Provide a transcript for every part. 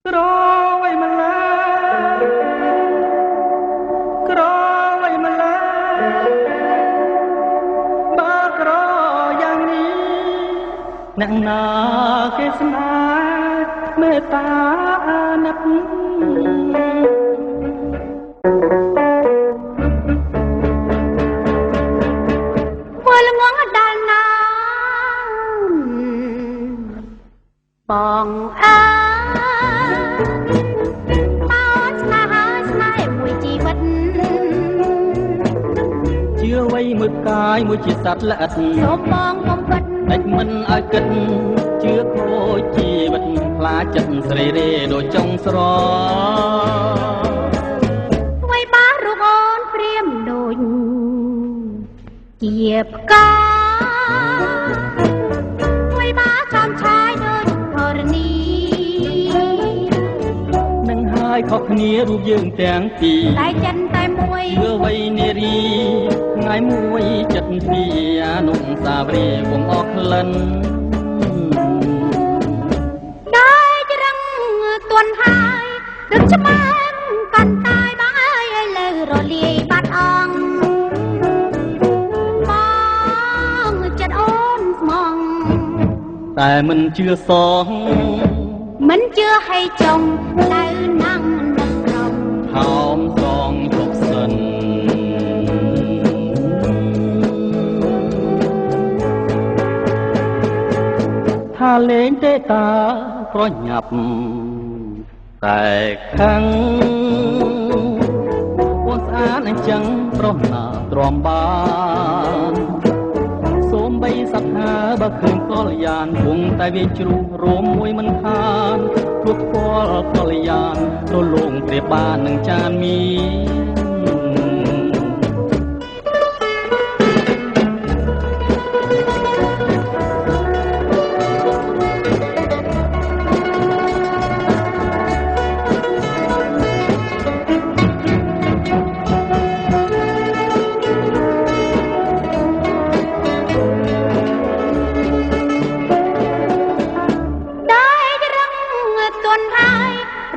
ក្រវៃម្លាក្រវៃម្លាបើក្រយ៉ាងនេះអ្នកណាគេស្នេហ៍មេត្តាណាត់មើលងងដាល់ណាបងអើមកស្នេហ៍ស្នេហ៍មួយជីវិតជាអ្វីមួយកាយមួយជាសត្វល្អិតសូមបងកុំពិតដាច់មិនឲ្យគិតជឿខូចជីវិតខ្លាចចិត្តស្រីរេដូចចុងស្រអ្វីបារូបអូនព្រាមដូចជាផ្កាអ្វីបាចំឆាយដូចធរណីនឹងហើយខុសគ្នារូបយើងទាំងពីរតែចិនតែមួយជឿអ្វីនារីថ្ងៃមួយចិត្តពីអនុស្សាវរីយ៍កុំអស់ក្លិនដែលច្រឹងទន់ហើយរឹកឆ្មាំកាន់កាយបងអើយឲ្យលើរលាយបាត់អងបងចិត្តអូនស្មងតែមិនជឿសងមិនជឿឲ្យចង់ដៅណាំងនឹងក្រំហោមសងជប់សិនថាលេងទេតាប្រញាប់តែខឹងអូនស្អាតអញ្ចឹងប្រុសណាទ្រាំបានសូមបីសក្ខាបើឃើញកលយានគង់តែវាជ្រុះរួមមួយមិនខានព្រោះផ្គាល់កលយានរលងព្រាបបាននឹងចានមី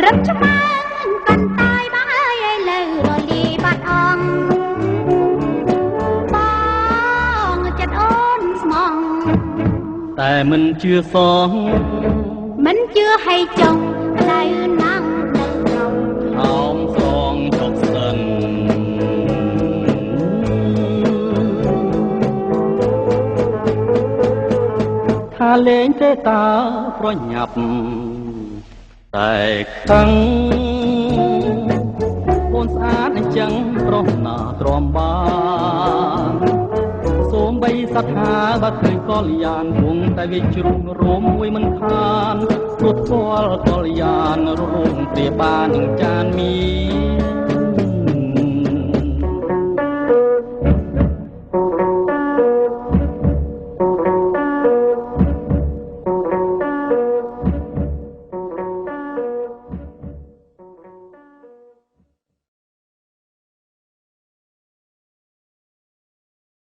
រឹកឆ្មាំកាន់តាយបងអើយឲ្យលើរលាយបាត់អងបងចិត្តអូនស្មងតែមិនជឿសងមិនជឿឲ្យចង់ដៅណាំងនៅក្រំហោមសងជប់សិនថាលេងទេតាប្រញាប់តែខឹងអូនស្អាតអញ្ចឹងប្រុសណាទ្រាំបានសូមបីសត្ថាបើឃើញកលយានគង់តែវាជ្រុះរួមមួយមិនខានព្រោះស្គាល់កលយានរលងព្រាបបាននឹងចានមី